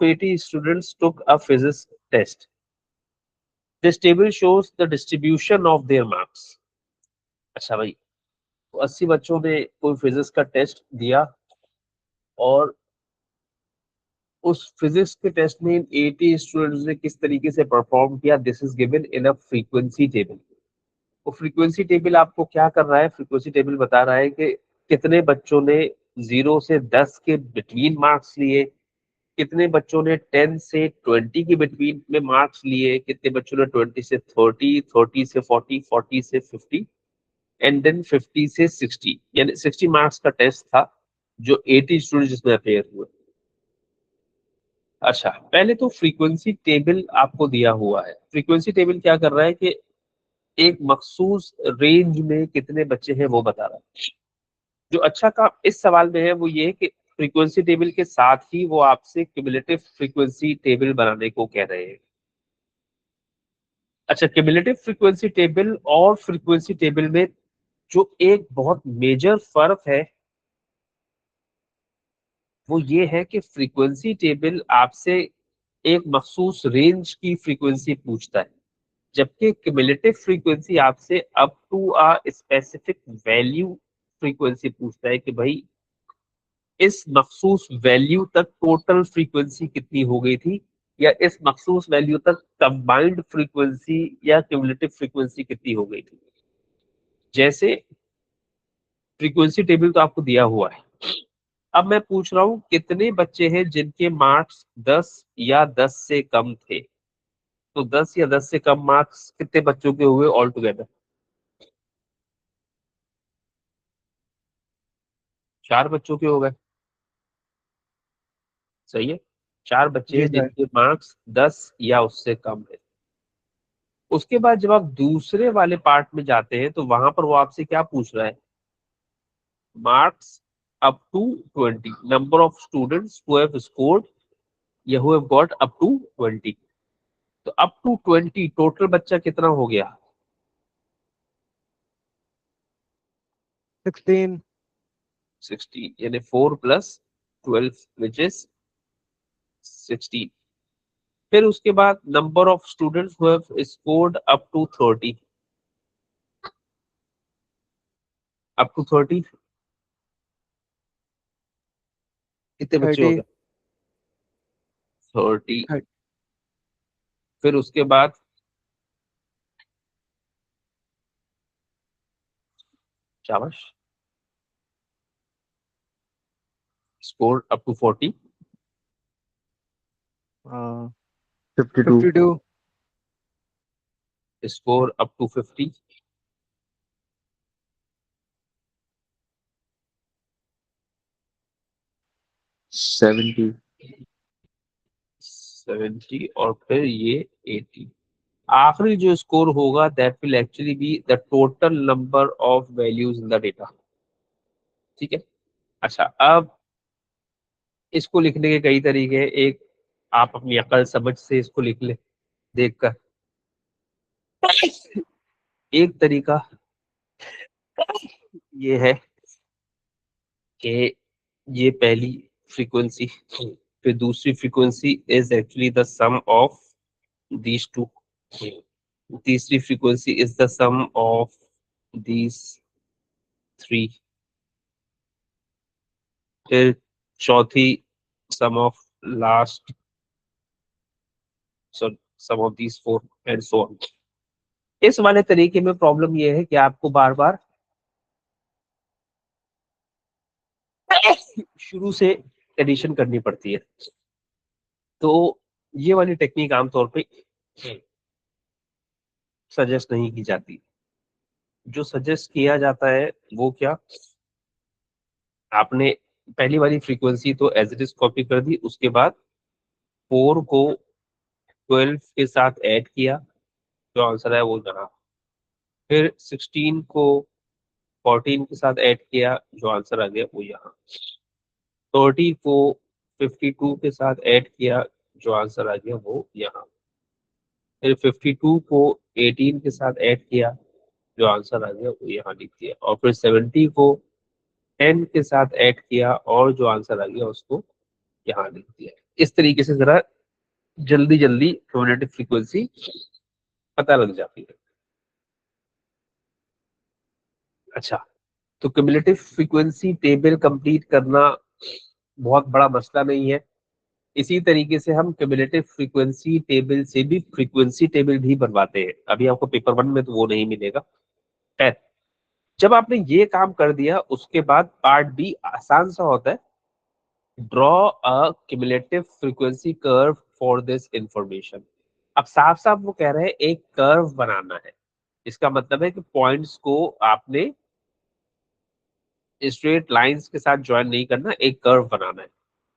80 students took a physics test. This table shows the distribution of their marks. अच्छा भाई, तो 80 बच्चों ने कोई फिजिक्स का टेस्ट दिया और उस फिजिक्स के टेस्ट में 80 स्टूडेंट्स ने किस तरीके से परफॉर्म किया, this is given in a frequency table. तो फ्रीक्वेंसी टेबल आपको क्या कर रहा है, फ्रीक्वेंसी टेबल बता रहा है कि कितने बच्चों ने 0 से 10 के बिटवीन मार्क्स लिए, कितने बच्चों ने 10 से 20 के बिटवीन में मार्क्स लिए, कितने बच्चों ने 20 से 30, 30 से 40, 40 से 50 एंड देन 50 से 60, यानी 60 मार्क्स का टेस्ट था जो 80 स्टूडेंट जिसमें अपेयर हुए। अच्छा, पहले तो फ्रीक्वेंसी टेबल आपको दिया हुआ है। फ्रीक्वेंसी टेबल क्या कर रहा है कि एक मखसूस रेंज में कितने बच्चे हैं वो बता रहा है। जो अच्छा काम इस सवाल में है वो ये है कि फ्रीक्वेंसी टेबल के साथ ही वो आपसे क्यूमुलेटिव फ्रीक्वेंसी टेबल बनाने को कह रहे हैं। अच्छा, क्यूमुलेटिव फ्रीक्वेंसी टेबल और फ्रीक्वेंसी टेबल में जो एक बहुत मेजर फर्क है वो ये है कि फ्रीक्वेंसी टेबल आपसे एक मखसूस रेंज की फ्रीक्वेंसी पूछता है, जबकि क्यूमुलेटिव फ्रीक्वेंसी आपसे up to a specific value frequency पूछता है कि भाई इस मखसूस वैल्यू तक टोटल फ्रीक्वेंसी कितनी हो गई थी, या इस मखसूस वैल्यू तक कंबाइंड फ्रीक्वेंसी या क्यूमुलेटिव फ्रीक्वेंसी कितनी हो गई थी। जैसे फ्रीक्वेंसी टेबल तो आपको दिया हुआ है, अब मैं पूछ रहा हूं कितने बच्चे हैं जिनके मार्क्स 10 या 10 से कम थे। तो 10 या 10 से कम मार्क्स कितने बच्चों के हुए ऑल टुगेदर? 4 बच्चों के हो गए। सही है, 4 बच्चे जी हैं सर। जिनके मार्क्स 10 या उससे कम है। उसके बाद जब आप दूसरे वाले पार्ट में जाते हैं तो वहां पर वो आपसे क्या पूछ रहा है, marks up to 20, number of students who have scored या who have got up to 20। तो अप टू 20 टोटल बच्चा कितना हो गया? 16। 16, यानी 4 प्लस 12 विच इज 16। फिर उसके बाद number of students who have scored up to 30, up to 30 कितने बच्चे हो 30। गए? 30। 30। फिर उसके बाद शाबाश, score up to 40, 52, 52। Score up to 50, 70, 70 और फिर ये 80। आखिरी जो स्कोर होगा that will actually be the total number of values in the data. ठीक है। अच्छा, अब इसको लिखने के कई तरीके हैं। एक, आप अपनी अकल समझ से इसको लिख ले देखकर। एक तरीका ये है कि ये पहली फ्रीक्वेंसी, फिर दूसरी frequency is actually the sum of these two, तीसरी frequency is the sum of these three, फिर चौथी sum of last, sum of these four and so on. इस वाले तरीके में प्रॉब्लम ये है कि आपको बार बार शुरू से एडिशन करनी पड़ती है। तो ये वाली टेक्निक आमतौर पे सजेस्ट नहीं की जाती। जो सजेस्ट किया जाता है वो क्या, आपने पहली वाली फ्रीक्वेंसी तो एज इट इज कॉपी कर दी, उसके बाद 4 को 12 के साथ ऐड किया, जो आंसर है वो यहाँ। फिर 16 को 14 के साथ ऐड किया, जो आंसर आ गया वो यहाँ। 30 को 52 के साथ ऐड किया, जो आंसर आ गया वो यहाँ। फिर 52 को 18 के साथ ऐड किया, जो आंसर आ गया वो यहाँ लिख दिया। और फिर 70 को 10 के साथ ऐड किया और जो आंसर आ गया उसको यहाँ लिख दिया। इस तरीके से जरा जल्दी जल्दी क्यूमुलेटिव फ्रीक्वेंसी पता लग जाती है। अच्छा, तो क्यूमुलेटिव फ्रीक्वेंसी टेबल कंप्लीट करना बहुत बड़ा मसला नहीं है। इसी तरीके से हम क्यूमुलेटिव फ्रीक्वेंसी टेबल से भी फ्रीक्वेंसी टेबल भी बनवाते हैं। अभी आपको पेपर 1 में तो वो नहीं मिलेगा। खैर, जब आपने ये काम कर दिया उसके बाद पार्ट बी आसान सा होता है। Draw a cumulative frequency curve for this information. अब साफ साफ वो कह रहे हैं एक कर्व बनाना है। इसका मतलब है कि पॉइंट्स को आपने स्ट्रेट लाइंस के साथ ज्वाइन नहीं करना, एक कर्व बनाना है।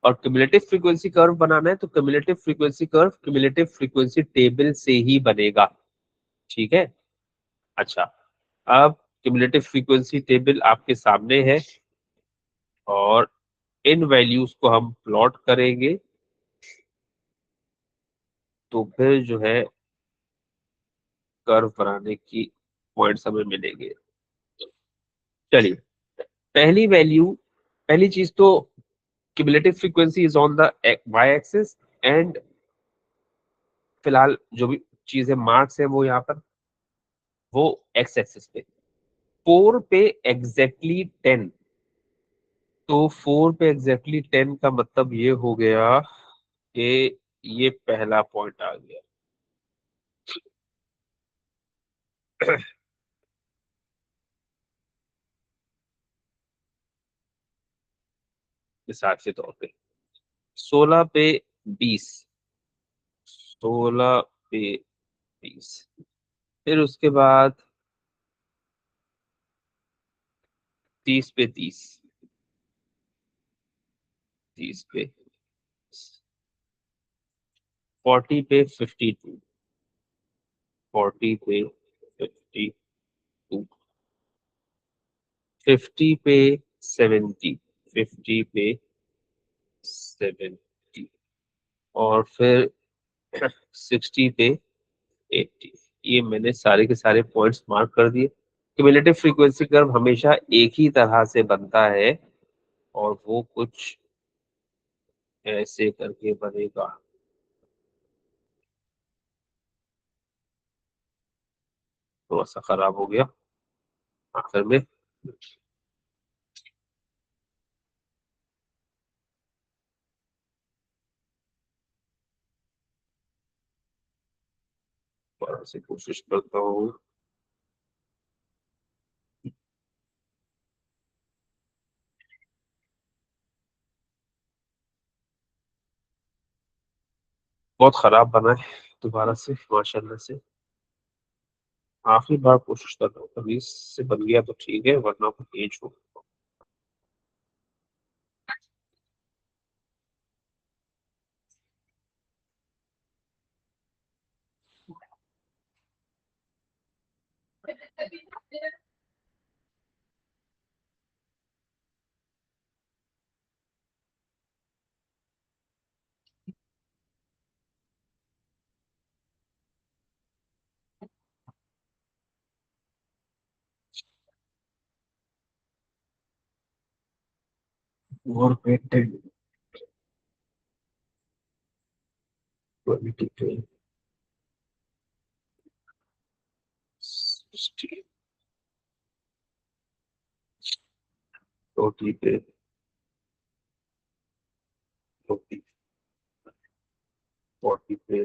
और क्यूमुलेटिव फ्रीक्वेंसी कर्व बनाना है तो cumulative frequency curve cumulative frequency table से ही बनेगा। ठीक है। अच्छा, अब क्यूमुलेटिव फ्रीक्वेंसी टेबल आपके सामने है और इन वैल्यूज को हम प्लॉट करेंगे तो फिर जो है कर्व बनाने की पॉइंट्स हमें मिलेंगे। चलिए, पहली वैल्यू, पहली चीज तो cumulative frequency is on the Y axis and फिलहाल जो भी चीजें मार्क्स है वो यहाँ पर वो एक्स एक्सिस पे। 4 पे एग्जैक्टली 10, तो 4 पे एग्जैक्टली 10 का मतलब ये हो गया कि ये पहला पॉइंट आ गया। मिसाल के तौर पे 16 पे 20, 16 पे 20, फिर उसके बाद 30 पे 30, 30 पे 40 पे 52, 40 पे 52, 50 पे 70, 50 पे 70, और फिर 60 पे 80। ये मैंने सारे के सारे पॉइंट्स मार्क कर दिए। क्यूमुलेटिव फ्रीक्वेंसी कर्व हमेशा एक ही तरह से बनता है और वो कुछ ऐसे करके बनेगा। थोड़ा सा खराब हो गया आखिर में। थोड़ा सी कोशिश करता हूँ। बहुत खराब बना है, दोबारा से माशाल्लाह से आखिरी बार कोशिश कर रहा हूँ। कभी इससे बन गया तो ठीक है, वरना तो पेज हो। और पेटेंट 22, 60, 40 पे 40, 40 पे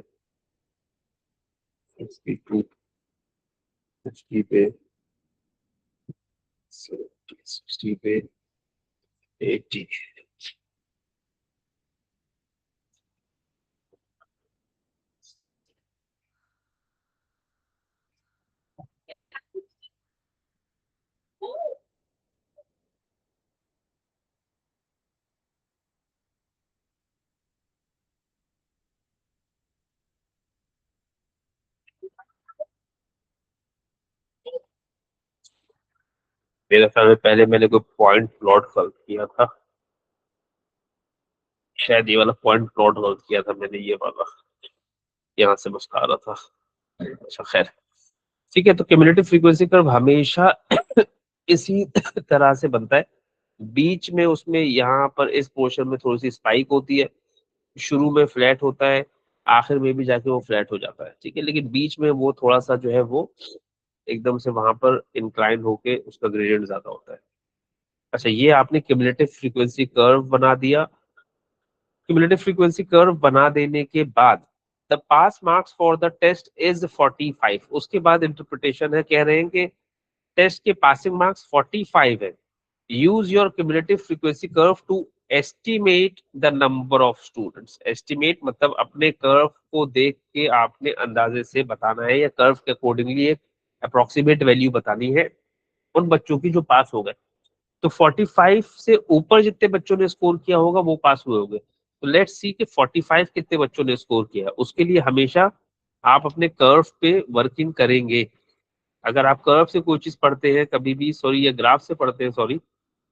62, 60 पे 70, 60 पे 80। मेरे ख्याल में पहले मैंने कोई पॉइंट प्लॉट गलत किया था, शायद ये वाला पॉइंट प्लॉट गलत किया था मैंने, ये वाला यहाँ से बस आ रहा था। अच्छा खैर, ठीक है। तो क्यूमुलेटिव फ्रीक्वेंसी कर्व हमेशा इसी तरह से बनता है। बीच में उसमें यहाँ पर इस पोर्शन में थोड़ी सी स्पाइक होती है शुरू में फ्लैट होता है, आखिर में भी जाके वो फ्लैट हो जाता है, ठीक है, लेकिन बीच में वो थोड़ा सा जो है वो एकदम से वहां पर इंक्लाइन होके उसका ग्रेडियंट ज्यादा होता है। अच्छा, ये आपने क्यूमुलेटिव फ्रीक्वेंसी कर्व बना दिया। क्यूमुलेटिव फ्रीक्वेंसी कर्व बना देने के बाद the pass marks for the test is 45। उसके बाद इंटरप्रिटेशन है, कह रहे हैं कि टेस्ट के पासिंग मार्क्स 45 है। Use your cumulative frequency curve to estimate the number of students. Estimate मतलब अपने कर्व को देख के आपने अंदाजे से बताना है या कर्व के अकॉर्डिंगली एक अप्रोक्सीमेट वैल्यू बतानी है उन बच्चों की जो पास हो गए। तो 45 से ऊपर जितने बच्चों ने स्कोर किया होगा वो पास हुए होंगे। तो लेट्स सी कि 45 कितने बच्चों ने स्कोर किया है। उसके लिए हमेशा आप अपने कर्व पे वर्किंग करेंगे। अगर आप कर्व से कोई चीज पढ़ते हैं कभी भी, सॉरी, ये ग्राफ से पढ़ते हैं, सॉरी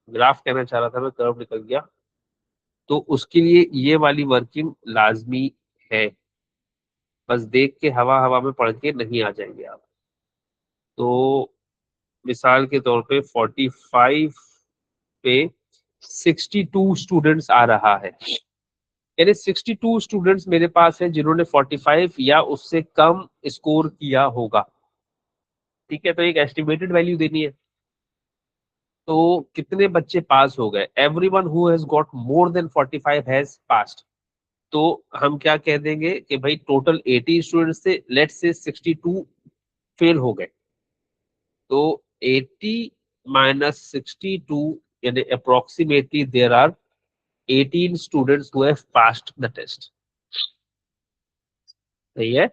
ग्राफ कहना चाह रहा था मैं, कर्व निकल गया, तो उसके लिए ये वाली वर्किंग लाजमी है। बस देख के हवा हवा में पढ़ के नहीं आ जाएंगे आप। तो मिसाल के तौर पे 45 पे 62 स्टूडेंट्स आ रहा है, यानी 62 स्टूडेंट्स मेरे पास है जिन्होंने 45 या उससे कम स्कोर किया होगा। ठीक है, तो एक एस्टिमेटेड वैल्यू देनी है। तो कितने बच्चे पास हो गए? Everyone who has got more than 45 has passed. तो हम क्या कह देंगे कि भाई टोटल 80 स्टूडेंट्स से लेट्स से 62 फेल हो गए। तो 80 माइनस 62 यानी approximately there are 18 students who have passed the test. सही है।